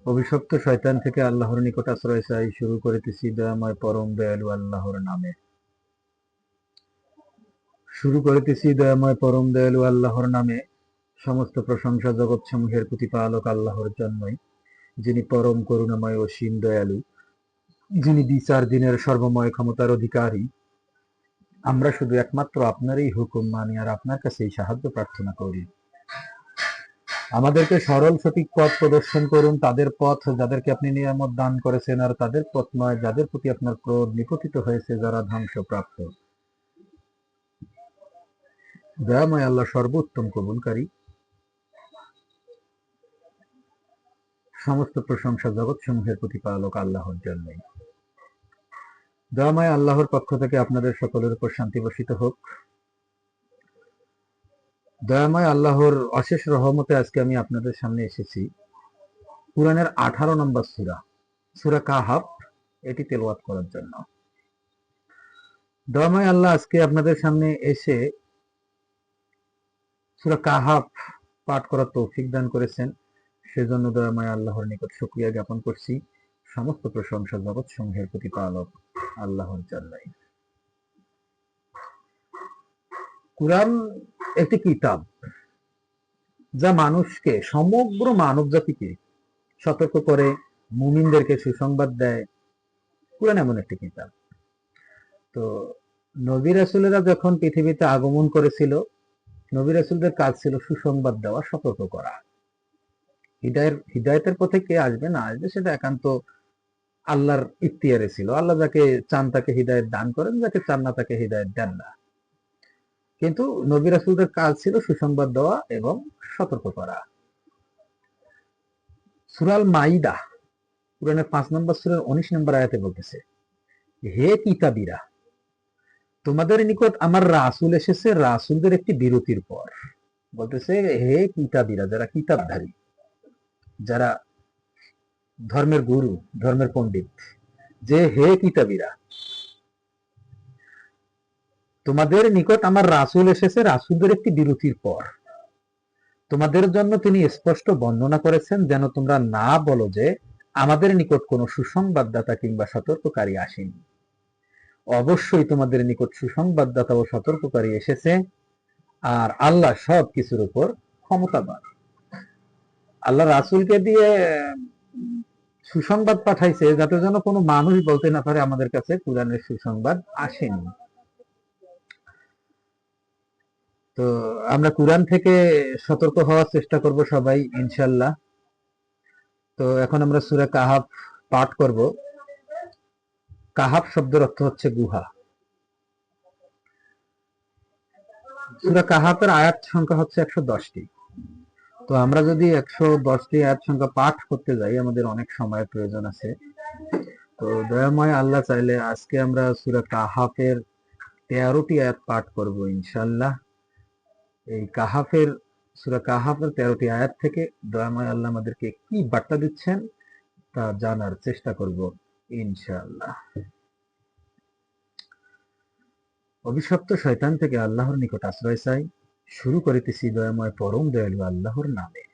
অভিশপ্ত শয়তান থেকে আল্লাহর নিকট আশ্রয় চাই। শুরু করিতেছি দয়াময় পরম দয়ালু আল্লাহর নামে। সমস্ত প্রশংসা জগৎ সমূহের প্রতিপালক আল্লাহর জন্যই, যিনি পরম করুণাময় অসীম দয়ালু, যিনি বিচার দিনের সর্বময় ক্ষমতার অধিকারী। আমরা শুধু একমাত্র আপনারই হুকুম মানি আর আপনার কাছেই সাহায্য প্রার্থনা করি। আমাদেরকে সরল সঠিক পথ প্রদর্শন করুন, তাদের পথ যাদেরকে আপনি নিয়ামত দান করেছেন, আর তাদের পথ নয় যাদের প্রতি আপনার ক্রোধ নিপতিত হয়েছে, যারা ধ্বংসপ্রাপ্ত। দয়াময় আল্লাহ সর্বোত্তম কবুলকারী। সমস্ত প্রশংসা জগৎ সমূহের প্রতিপালক আল্লাহর জন্যই। দয়াময় আল্লাহর পক্ষ থেকে আপনাদের সকলের উপর শান্তি বর্ষিত হোক। দয়াময় আল্লাহর অশেষ রহমতে আজকে আমি আপনাদের সামনে এসেছি কুরআনের 18 নম্বর সূরা, সূরা কাহাফ, এটি তেলাওয়াত করার জন্য। দয়াময় আল্লাহ আজকে আপনাদের সামনে এসে সূরা কাহাফ পাঠ করার তৌফিক দান করেছেন, সেজন্য দয়াময় আল্লাহর নিকট শুকরিয়া জ্ঞাপন করছি। সমস্ত প্রশংসা জগৎ সমূহের প্রতিপালক আল্লাহর জন্যই। কুরআন একটি কিতাব যা মানুষকে, সমগ্র মানব জাতিকে সতর্ক করে, মুমিনদেরকে সুসংবাদ দেয়। কুরআন এমন একটি কিতাব। তো নবী রাসূলেরা যখন পৃথিবীতে আগমন করেছিল, নবী রাসূলদের কাজ ছিল সুসংবাদ দেওয়া, সতর্ক করা। হিদায়াতের পথে কে আসবে না আসবে সেটা একান্ত আল্লাহর ইখতিয়ারে ছিল। আল্লাহ যাকে চান তাকে হিদায়াত দান করেন, যাকে চান না তাকে হিদায়াত দেন না। কিন্তু নবী রাসূলদের কাজ ছিল সুসংবাদ দেওয়া এবং সতর্ক করা। সূরা আল মাইদা, কুরআনের 5 নম্বর সূরার 19 নম্বর আয়াতে বলতেছে, হে কিতাবীরা, তোমাদের নিকট আমার রাসূল এসেছে রাসূলদের একটি বিরতির পর। বলতেছে হে কিতাবীরা, যারা কিতাবধারী, যারা ধর্মের গুরু, ধর্মের পণ্ডিত, যে হে কিতাবীরা, তোমাদের নিকট আমার রাসূল এসেছে রাসূলদের একটি বিরতির পর। তোমাদের জন্য তিনি স্পষ্ট বর্ণনা করেছেন, যেন তোমরা না বলো যে আমাদের নিকট কোনো সুসংবাদদাতা কিংবা সতর্ককারী আসেনি। অবশ্যই তোমাদের নিকট সুসংবাদদাতা ও সতর্ককারী এসেছে, আর আল্লাহ সব কিছুর উপর ক্ষমতাবান। আল্লাহ রাসূলকে দিয়ে সুসংবাদ পাঠাইছে, যাতে যেন কোনো মানুষ বলতে না পারে আমাদের কাছে কুরআনের সুসংবাদ আসেনি। তো আমরা কুরআন থেকে সতর্ক হওয়ার চেষ্টা করব সবাই, ইনশাআল্লাহ। তো এখন আমরা সূরা কাহাফ পাঠ করব। কাহাফ শব্দের অর্থ হচ্ছে গুহা। সূরা কাহাফের আয়াত সংখ্যা হচ্ছে 110টি। তো আমরা যদি 110টি আয়াত সংখ্যা পাঠ করতে যাই, আমাদের অনেক সময়ের প্রয়োজন আছে। তো দয়াময় আল্লাহ চাইলে আজকে আমরা সূরা কাহাফের 13টি আয়াত পাঠ করব ইনশাআল্লাহ। এই সূরা কাহাফের 13টি আয়াত থেকে দয়াময় আল্লাহ আমাদেরকে কি বার্তা দিচ্ছেন তা জানার চেষ্টা করব ইনশাআল্লাহ। অভিশপ্ত শয়তান থেকে আল্লাহর নিকট আশ্রয় চাই। শুরু করিতেছি দয়াময় পরম দয়ালু আল্লাহর নামে।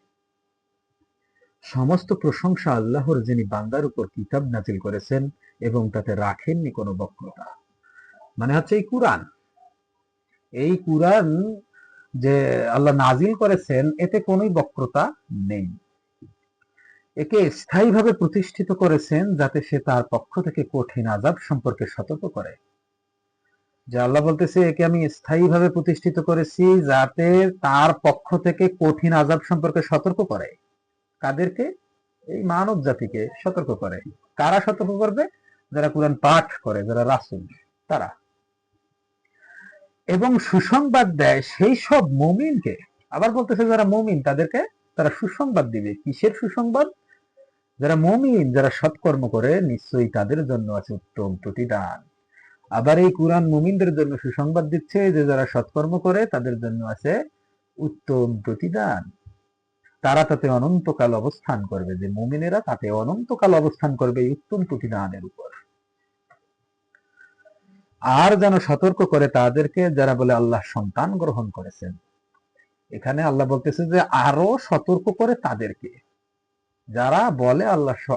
সমস্ত প্রশংসা আল্লাহর, যিনি বান্দার উপর কিতাব নাজিল করেছেন এবং তাতে রাখেননি কোনো বক্রতা। মানে হচ্ছে এই কুরআন যে আল্লাহ নাজিল করেছেন, এতে কোনোই বক্রতা নেই। একে স্থায়ীভাবে প্রতিষ্ঠিত করেছেন, যাতে সে তার পক্ষ থেকে কঠিন আযাব সম্পর্কে সতর্ক করে। যে আল্লাহ বলতেছে, একে আমি স্থায়ীভাবে প্রতিষ্ঠিত করেছি যাতে তার পক্ষ থেকে কঠিন আযাব সম্পর্কে সতর্ক করে। কাদেরকে? এই মানব জাতিকে সতর্ক করে। কারা সতর্ক করবে? যারা কুরআন পাঠ করে, যারা রাসূল, তারা। এবং সুসংবাদ দেয় সেই সব মুমিনকে। আবার বলতেছে যারা মুমিন তাদেরকে তারা সুসংবাদ দিবে। কিসের সুসংবাদ? যারা মুমিন, যারা সৎকর্ম করে, নিশ্চয়ই তাদের জন্য আছে উত্তম প্রতিদান। আবার এই কুরআন মুমিনদের জন্য সুসংবাদ দিচ্ছে যে যারা সৎকর্ম করে তাদের জন্য আছে উত্তম প্রতিদান। তারা তাতে অনন্তকাল অবস্থান করবে, যে মুমিনেরা তাতে অনন্তকাল অবস্থান করবে এই উত্তম প্রতিদানের উপর। আর যেন সতর্ক করে তাদেরকে যারা বলে আল্লাহ সন্তান গ্রহণ করেছেন। এখানে আল্লাহ বলতেছে যে আরো সতর্ক করে তাদেরকে। যারা বলে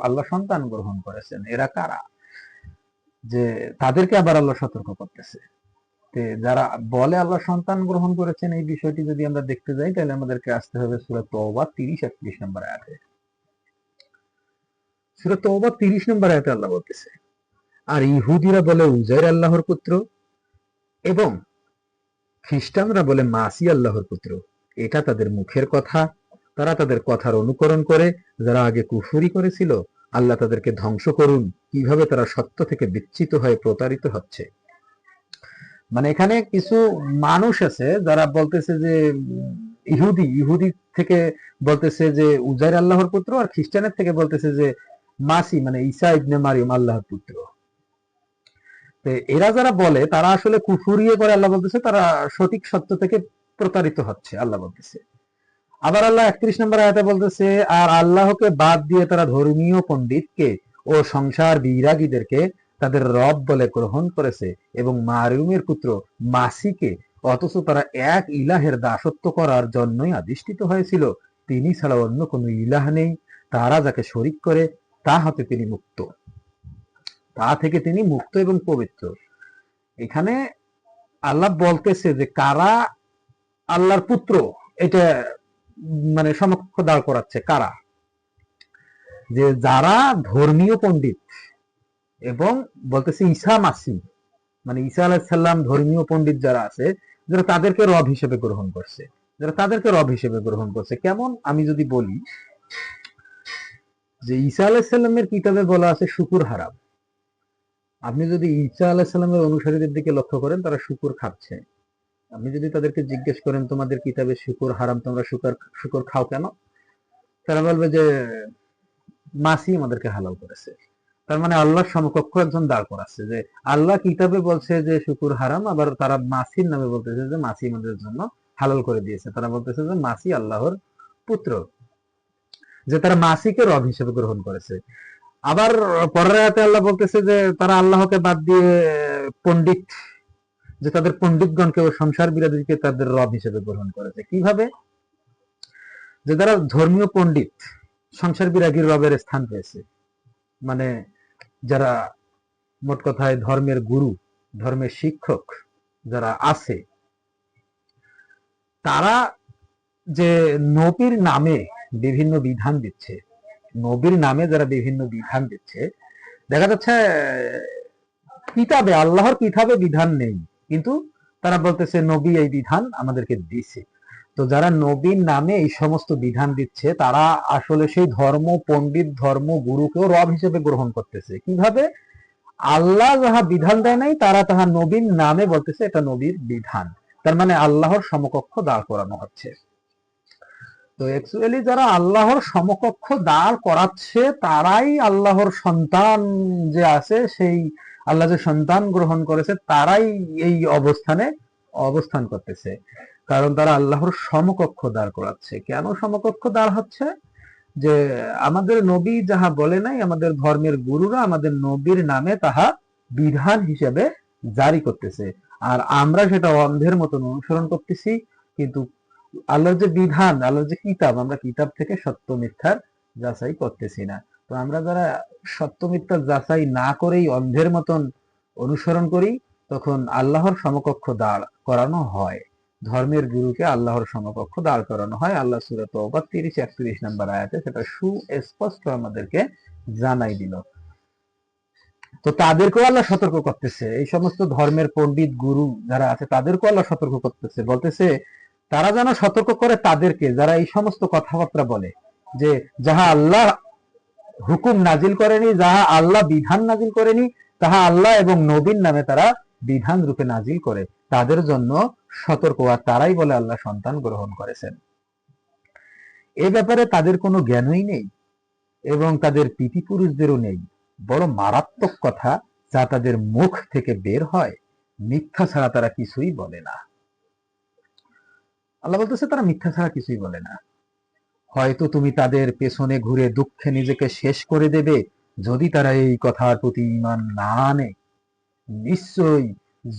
আল্লাহ সন্তান গ্রহণ করেছেন, এরা কারা? যে তাদেরকে আবার আল্লাহ সতর্ক করতেছে। যারা বলে আল্লাহ সন্তান গ্রহণ করেছেন, এই বিষয়টি যদি আমরা দেখতে যাই, তাহলে আমাদেরকে আসতে হবে সূরা তওবা 30-31 নম্বর আয়াতে। সূরা তওবা 30 নম্বর আয়াতে আল্লাহ বলতেছে, আর ইহুদিরা বলে উজাইর আল্লাহর পুত্র এবং খ্রিস্টানরা বলে মাসি আল্লাহর পুত্র। এটা তাদের মুখের কথা, তারা তাদের কথার অনুকরণ করে। যারা আগে কুফরি করেছিল, আল্লাহ তাদেরকে ধ্বংস করুন। কিভাবে তারা সত্য থেকে বিচ্যুত হয়ে প্রতারিত হচ্ছে। মানে এখানে কিছু মানুষ আছে যারা বলতেছে যে ইহুদি থেকে বলতেছে যে উজাইর আল্লাহর পুত্র, আর খ্রিস্টানের থেকে বলতেছে যে মাসি মানে ঈসা ইবনে মারিয়াম আল্লাহর পুত্র। এরা যারা বলে তারা আসলে কুফরিয়ে করে, আল্লাহ বলতেছে তারা সঠিক সত্য থেকে প্রতারিত হচ্ছে, আল্লাহ বলতেছে। আবার আল্লাহ 31 নম্বর আয়াতে বলতেছে, আর আল্লাহকে বাদ দিয়ে তারা ধর্মীয় পণ্ডিতকে ও সংসার বিরাগীদেরকে তাদের রব বলে গ্রহণ করেছে এবং মারিয়মের পুত্র মাসিকে, অথচ তারা এক ইলাহের দাসত্ব করার জন্যই আদিষ্ঠিত হয়েছিল। তিনি ছাড়া অন্য কোনো ইলাহ নেই, তারা যাকে শরীক করে তা হতে তিনি মুক্ত, তা থেকে তিনি মুক্ত এবং পবিত্র। এখানে আল্লাহ বলতেছে যে কারা আল্লাহর পুত্র, এটা মানে সমকক্ষ দাঁড় করাচ্ছে কারা? যে যারা ধর্মীয় পণ্ডিত এবং বলতেছে ঈসা মাসি মানে ঈসা আলাইহিস সালাম ধর্মীয় পণ্ডিত যারা আছে, যারা তাদেরকে রব হিসেবে গ্রহণ করছে, কেমন? আমি যদি বলি যে ঈসা আলাইহিস সালামের কিতাবে বলা আছে শুকুর হারাম। আপনি যদি ঈসা আলাইহিস সালামের অনুসারীদের দিকে লক্ষ্য করেন, তারা শুকুর খাচ্ছে। আপনি যদি তাদেরকে জিজ্ঞেস করেন তোমাদের কিতাবে শুকুর হারাম, তোমরা শুকুর খাও কেন? তারা বলবে যে মাসি আমাদেরকে হালাল করেছে। তার মানে আল্লাহর সমকক্ষ একজন দাঁড় করাচ্ছে, যে আল্লাহ কিতাবে বলছে যে শুকুর হারাম, আবার তারা মাসির নামে বলতেছে যে মাসি আমাদের জন্য হালাল করে দিয়েছে। তারা বলতেছে যে মাসি আল্লাহর পুত্র, যে তারা মাসিকে রব হিসেবে গ্রহণ করেছে। আবার পরের আয়াতে আল্লাহ বলতেছে যে তারা আল্লাহকে বাদ দিয়ে পণ্ডিত, যে তাদের পণ্ডিতগণকে ও সংসার বিরাদীকে তাদের রব হিসেবে গ্রহণ করেছে। কিভাবে? যে তারা ধর্মীয় পণ্ডিত সংসার বিরাগীর রবের স্থান পেয়েছে। মানে যারা মোট কথায় ধর্মের গুরু, ধর্মের শিক্ষক যারা আছে, তারা যে নবীর নামে বিভিন্ন বিধান দিচ্ছে, দেখা যাচ্ছে কিতাবে, আল্লাহর কিতাবে বিধান নেই, কিন্তু তারা বলতেছে নবী এই বিধান আমাদেরকে দিছে। তো যারা নবীর নামে এই সমস্ত বিধান দিচ্ছে, তারা আসলে সেই ধর্ম পণ্ডিত, ধর্ম গুরুকেও রব হিসেবে গ্রহণ করতেছে। কিভাবে? আল্লাহ যাহা বিধান দেয় নাই, তারা তাহা নবীর নামে বলতেছে এটা নবীর বিধান। তার মানে আল্লাহর সমকক্ষ দাঁড় করানো হচ্ছে। তো অ্যাকচুয়ালি যারা আল্লাহর সমকক্ষ দাঁড় করাচ্ছে, তারাই আল্লাহর সন্তান যে আছে, সেই আল্লাহ যে সন্তান গ্রহণ করেছে, তারাই এই অবস্থান করতেছে। কারণ তারা আল্লাহর সমকক্ষ দাঁড় করাচ্ছে। কেন সমকক্ষ দাঁড় হচ্ছে? যে আমাদের নবী যাহা বলে নাই, আমাদের ধর্মের গুরুরা আমাদের নবীর নামে তাহা বিধান হিসেবে জারি করতেছে, আর আমরা সেটা অন্ধের মতন অনুসরণ করতেছি। কিন্তু আল্লাহর যে বিধান, আল্লাহর যে কিতাব, আমরা কিতাব থেকে সত্য মিথ্যার যাচাই করতেছি না। তো আমরা যারা সত্য মিথ্যার যাচাই না করেই অন্ধের মতন অনুসরণ করি, তখন আল্লাহর সমকক্ষ দাঁড় করানো হয়, ধর্মের গুরুকে আল্লাহর সমকক্ষ দাঁড় করানো হয়। আল্লাহ সূরা তওবা 30-31 নম্বর আয়াতে সেটা সুস্পষ্ট আমাদেরকে জানাই দিল। তো তাদেরকেও আল্লাহ সতর্ক করতেছে, এই সমস্ত ধর্মের পণ্ডিত গুরু যারা আছে তাদেরকেও আল্লাহ সতর্ক করতেছে, বলতেছে তারা যেন সতর্ক করে তাদেরকে যারা এই সমস্ত কথাবার্তা বলে, যে যাহা আল্লাহ হুকুম নাজিল করেনি, যাহা আল্লাহ বিধান নাজিল করেনি, তাহা আল্লাহ এবং নবীর নামে তারা বিধান রূপে নাজিল করে, তাদের জন্য সতর্ক। আর তারাই বলে আল্লাহ সন্তান গ্রহণ করেছেন। এ ব্যাপারে তাদের কোনো জ্ঞানই নেই এবং তাদের পিতৃপুরুষদেরও নেই। বড় মারাত্মক কথা যা তাদের মুখ থেকে বের হয়, মিথ্যা ছাড়া তারা কিছুই বলে না। আল্লাহ বলতেছে তারা মিথ্যা ছাড়া কিছুই বলে না। হয়তো তুমি তাদের পেছনে ঘুরে দুঃখে নিজেকে শেষ করে দেবে যদি তারা এই কথার প্রতি ঈমান না আনে। নিশ্চয়ই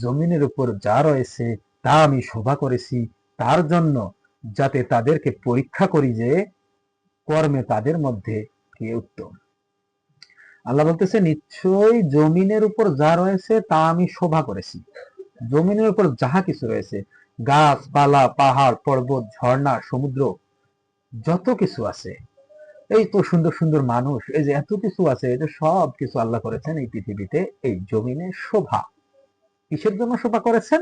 জমিনের উপর যা রয়েছে তা আমি শোভা করেছি তার জন্য, যাতে তাদেরকে পরীক্ষা করি যে কর্মে তাদের মধ্যে কে উত্তম। আল্লাহ বলতেছে নিশ্চয়ই জমিনের উপর যা রয়েছে তা আমি শোভা করেছি। জমিনের উপর যাহা কিছু রয়েছে, গাছপালা, পাহাড়, পর্বত, ঝর্ণা, সমুদ্র, যত কিছু আছে, এই তো সুন্দর সুন্দর মানুষ, এই যে এত কিছু আছে, এটা সব কিছু আল্লাহ করেছেন এই পৃথিবীতে, এই জমিনে শোভা। কিসের জন্য শোভা করেছেন?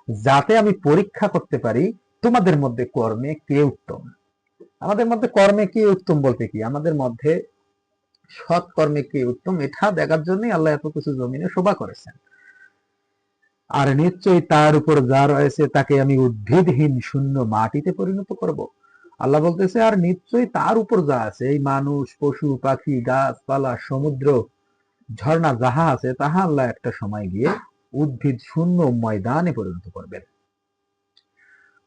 যাতে আমি পরীক্ষা করতে পারি তোমাদের মধ্যে কর্মে কে উত্তম। আমাদের মধ্যে কর্মে কে উত্তম বলতে কি, আমাদের মধ্যে সৎ কর্মে কে উত্তম, এটা দেখার জন্যই আল্লাহ এত কিছু জমিনে শোভা করেছেন। আর নিশ্চয়ই তার উপর যা রয়েছে তাকে আমি উদ্ভিদহীন শূন্য মাটিতে পরিণত করব। আল্লাহ বলতেছে আর নিশ্চয়ই তার উপর যা আছে, এই মানুষ, পশু পাখি, গাছপালা, সমুদ্র, ঝর্ণা যাহা আছে, তাহা আল্লাহ একটা সময় গিয়ে উদ্ভিদ শূন্য ময়দানে পরিণত করবেন।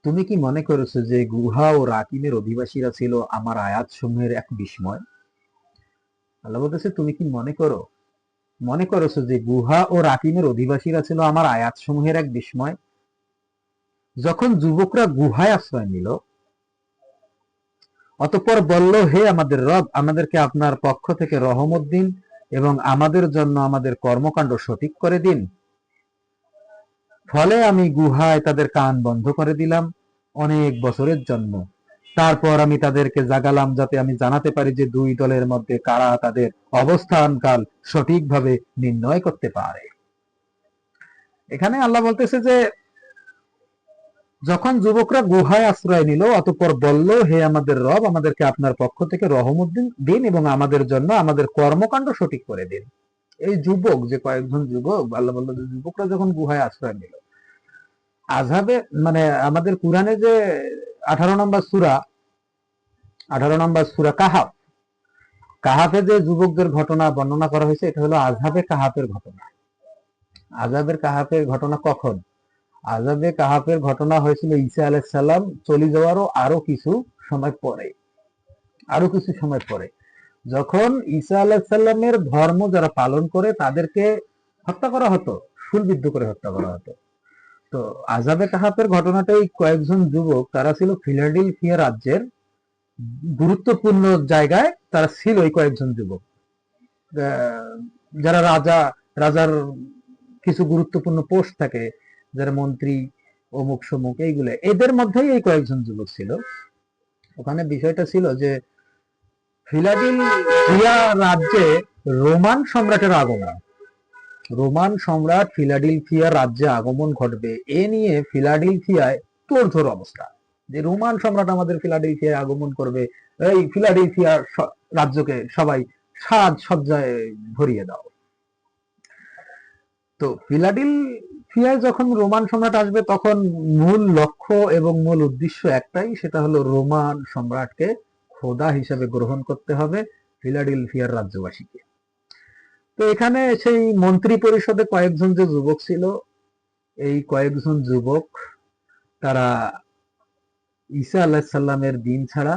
তুমি কি মনে করেছো যে গুহা ও রাকিমের অধিবাসীরা ছিল আমার আয়াত সমূহের এক বিস্ময়? আল্লাহ বলতেছে তুমি কি মনে করেছো যে গুহা ও রাকিমের অধিবাসীরা ছিল আমার আয়াত সমূহের এক বিস্ময়? যখন যুবকরা গুহায় আশ্রয় নিল, অতঃপর বলল, হে আমাদের রব, আমাদেরকে আপনার পক্ষ থেকে রহমত দিন এবং আমাদের জন্য আমাদের কর্মকাণ্ড সঠিক করে দিন। ফলে আমি গুহায় তাদের কান বন্ধ করে দিলাম অনেক বছরের জন্য। তারপর আমি তাদেরকে জাগালাম যাতে আমি জানাতে পারি যে দুই দলের মধ্যে কারা তাদের অবস্থানকাল সঠিকভাবে নির্ণয় করতে পারে। এখানে আল্লাহ বলতেছে যে যখন যুবকরা গুহায় আশ্রয় নিল, অতঃপর বলল, হে আমাদের রব, আমাদেরকে আপনার পক্ষ থেকে রহমত দিন এবং আমাদের জন্য আমাদের কর্মকাণ্ড সঠিক করে দিন। এই যুবক, যে কয়েকজন যুবক, আল্লাহ বলল যে যুবকরা যখন গুহায় আশ্রয় নিল, আযাবে মানে আমাদের কুরআনে যে 18 নম্বর সূরা কাহাফে যে যুবকদের ঘটনা বর্ণনা করা হয়েছে, এটা হলো আযহাবে কাহাফের ঘটনা। আযহাবে কাহাফের ঘটনা কখন? আযাবে কাহাফের ঘটনা হয়েছিল ঈসা আলাইহিস সালাম চলে যাওয়ারও আরো কিছু সময় পরে, যখন ঈসা আলাইহিস সালামের ধর্ম যারা পালন করে তাদেরকে হত্যা করা হতো, শূলবিদ্ধ করে হত্যা করা হতো। তো আযাবে কাহাফের ঘটনাটাই কয়েকজন যুবক, তারা ছিল ফিলাডেলফিয়া রাজ্যের গুরুত্বপূর্ণ জায়গায়, তারা ছিল এই কয়েকজন যুবক, যারা রাজার কিছু গুরুত্বপূর্ণ পোস্ট থাকে, যারা মন্ত্রী, অমুক সমুক, এইগুলো এদের মধ্যেই এই কয়েকজন যুবক ছিল। ওখানে বিষয়টা ছিল যে ফিলাডেলফিয়া রাজ্যে রোমান সম্রাটের আগমন, রোমান সম্রাট ফিলাডেলফিয়া রাজ্যে আগমন ঘটবে, এ নিয়ে ফিলাডেলফিয়ায় তোড়জোড় অবস্থা, যে রোমান সম্রাট আমাদের ফিলাডেলফিয়ায় আগমন করবে, এই ফিলাডেলফিয়া রাজ্যকে সবাই সাজ সজ্জায় ভরিয়ে দাও। তো ফিলাডেলফিয়ায় যখন রোমান সম্রাট আসবে, তখন মূল লক্ষ্য এবং মূল উদ্দেশ্য একটাই, সেটা হলো রোমান সম্রাটকে খোদা হিসেবে গ্রহণ করতে হবে ফিলাডেলফিয়ার রাজ্যবাসীকে। তো এখানে সেই মন্ত্রী পরিষদে কয়েকজন যে যুবক ছিল, এই কয়েকজন যুবক, তারা ঈসা আলাইহিস সালামের দিন ছাড়া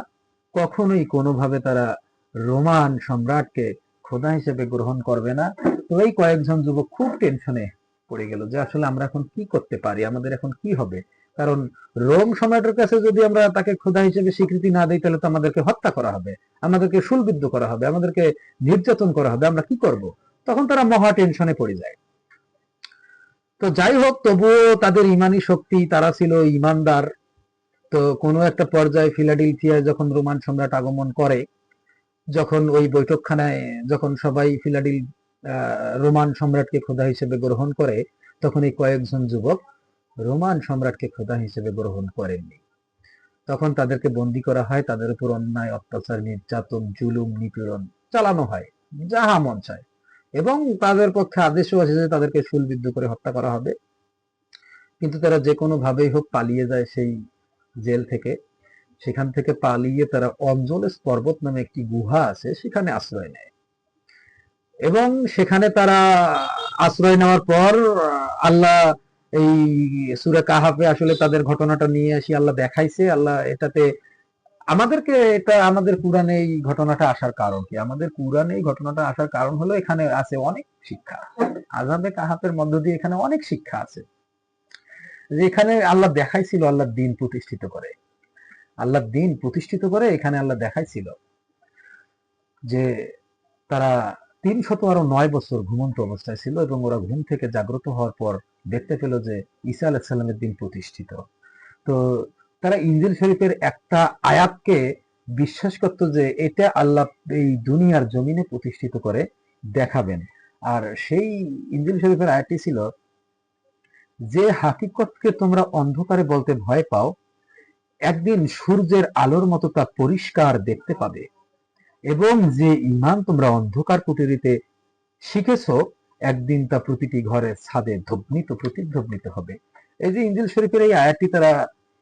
কখনোই কোনোভাবে তারা রোমান সম্রাটকে খোদা হিসেবে গ্রহণ করবে না। তো এই কয়েকজন যুবক খুব টেনশনে পড়ে গেল যে আসলে আমরা এখন কি করতে পারি, আমাদের এখন কি হবে, কারণ রোম সম্রাটের কাছে যদি আমরা তাকে খোদা হিসেবে স্বীকৃতি না দিই, তাহলে তো আমাদেরকে হত্যা করা হবে, আমাদেরকে শূলবিদ্ধ করা হবে, আমাদেরকে নির্যাতন করা হবে, আমরা কি করব? তখন তারা মহা টেনশনে পড়ে যায়। তো যাই হোক, তবুও তাদের ইমানি শক্তি, তারা ছিল ইমানদার। তো কোনো একটা পর্যায়ে ফিলাডেলফিয়ায় যখন রোমান সম্রাট আগমন করে, যখন ওই বৈঠকখানায় যখন সবাই রোমান সম্রাটকে খোদা হিসেবে গ্রহণ করে, তখন এই কয়েকজন যুবক রোমান সম্রাটকে খোদা হিসেবে গ্রহণ করেননি। তখন তাদেরকে বন্দী করা হয়, তাদের উপর অন্যায়, অত্যাচার, নির্যাতন, জুলুম, নিপীড়ন চালানো হয়, যাহা মন চায়, এবং তাদের পক্ষে আদেশও আছে যে তাদেরকে শূলবিদ্ধ করে হত্যা করা হবে। কিন্তু তারা যে কোনো ভাবেই হোক পালিয়ে যায় সেই জেল থেকে। সেখান থেকে পালিয়ে তারা অঞ্জলেস পর্বত নামে একটি গুহা আছে, সেখানে আশ্রয় নেয়, এবং সেখানে তারা আশ্রয় নেওয়ার পর আল্লাহ এই সূরা কাহাফে আসলে তাদের ঘটনাটা নিয়ে আসি আল্লাহ দেখাইছে। আল্লাহ এটাতে আমাদেরকে, এটা আমাদের কুরআনে এই ঘটনাটা আসার কারণ কি? আমাদের কুরআনে এই ঘটনাটা আসার কারণ হলো এখানে আছে অনেক শিক্ষা। আযাবে কাহাফের মধ্য দিয়ে এখানে অনেক শিক্ষা আছে, যে এখানে আল্লাহ দেখাইছিল আল্লাহর দ্বীন প্রতিষ্ঠিত করে, এখানে আল্লাহ দেখাইছিল যে তারা 309 বছর ঘুমন্ত অবস্থায় ছিল এবং ওরা ঘুম থেকে জাগ্রত হওয়ার পর দেখতে পেল যে ঈসা আলাইহিসসালামের দিন প্রতিষ্ঠিত। তো তারা ইনজিল শরীফের একটা আয়াতকে বিশ্বাস করত যে এটা আল্লাহ এই দুনিয়ার জমিনে প্রতিষ্ঠিত করে দেখাবেন। আর সেই ইনজিল শরীফের আয়াতটি ছিল, যে হাকিকতকে তোমরা অন্ধকারে বলতে ভয় পাও, একদিন সূর্যের আলোর মতো তা পরিষ্কার দেখতে পাবে, এবং যে ঈমান তোমরা অন্ধকার কুটিরিতে শিখেছ, একদিন তা প্রতিটি ঘরের ছাদে প্রতিধ্বনিত হবে। এই যে ইনজিল শরীফের এই আয়াতটি তারা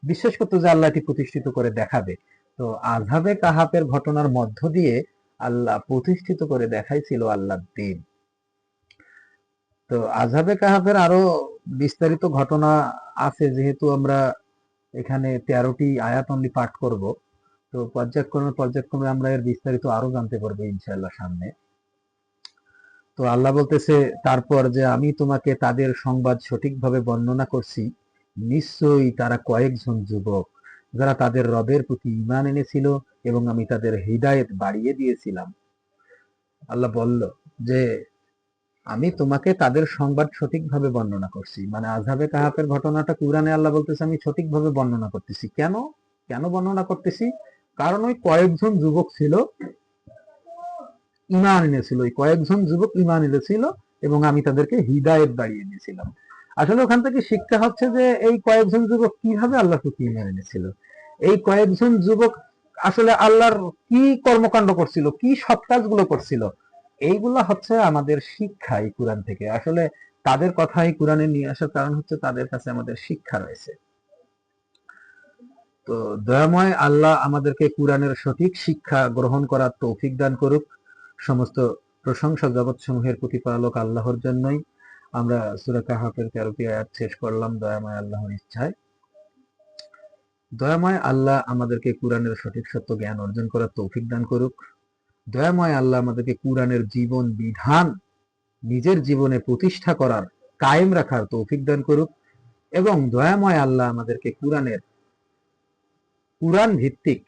বিশ্বাস করতো যে আল্লাহ এটি প্রতিষ্ঠিত করে দেখাবে। তো আযহাবে কাহাফের ঘটনার মধ্য দিয়ে আল্লাহ প্রতিষ্ঠিত করে দেখাইছিল আল্লাহর দ্বীন। তো আযহাবে কাহাফের আরো বিস্তারিত ঘটনা আছে, যেহেতু আমরা এখানে 13টি আয়াত অনলি পাঠ করব, তো পর্যায়ক্রমে আমরা এর বিস্তারিত আরো জানতে পারবো ইনশাআল্লাহ সামনে। তো আল্লাহ বলতেছে তারপর যে আমি তোমাকে তাদের সংবাদ সঠিকভাবে বর্ণনা করছি, নিশ্চয়ই তারা কয়েকজন যুবক যারা তাদের রবের প্রতি ঈমান এনেছিল এবং আমি তাদের হিদায়াত বাড়িয়ে দিয়েছিলাম। আল্লাহ বলল যে আমি তোমাকে তাদের সংবাদ সঠিকভাবে বর্ণনা করছি, মানে আযহাবে কাহাফের ঘটনাটা কুরআনে আল্লাহ বলতেছে আমি সঠিকভাবে বর্ণনা করতেছি। কেন কেন বর্ণনা করতেছি? কারণ ওই কয়েকজন যুবক ছিল, ঈমান এনেছিল, ওই কয়েকজন যুবক ঈমান এনেছিল এবং আমি তাদেরকে হিদায়াত বাড়িয়ে দিয়েছিলাম। আসলে ওখান থেকে শিক্ষা হচ্ছে যে এই কয়েকজন যুবক কিভাবে আল্লাহর প্রতি ঈমান এনেছিল। এই কয়েকজন যুবক আসলে আল্লাহর কি কর্মকাণ্ড করছিল, কি সৎ কাজগুলো করছিল, এইগুলা হচ্ছে আমাদের শিক্ষা এই কুরআন থেকে। আসলে তাদের কথাই কুরআনে নিয়ে আসার কারণ হচ্ছে তাদের কাছে আমাদের শিক্ষা রয়েছে। তো দয়াময় আল্লাহ আমাদেরকে কুরআনের সঠিক শিক্ষা গ্রহণ করার তৌফিক দান করুক। সমস্ত প্রশংসা জগৎসমূহের প্রতিপালক আল্লাহর জন্যই। আমরা সূরা কাহাফের 13টি আয়াত শেষ করলাম দয়াময় আল্লাহর ইচ্ছায়। দয়াময় আল্লাহ আমাদেরকে কুরআনের সঠিক সত্য জ্ঞান অর্জন করার তৌফিক দান করুক। দয়াময় আল্লাহ আমাদেরকে কুরআনের জীবন বিধান নিজের জীবনে প্রতিষ্ঠা করার, কায়েম রাখার তৌফিক দান করুক। এবং দয়াময় আল্লাহ আমাদেরকে কুরআন ভিত্তিক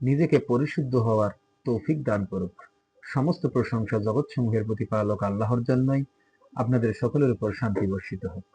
নিজেকে পরিশুদ্ধ হওয়ার তৌফিক দান করুক। সমস্ত প্রশংসা জগৎসমূহের প্রতিপালক আল্লাহর জন্যই। আপনাদের সকলের উপর শান্তি বর্ষিত হোক।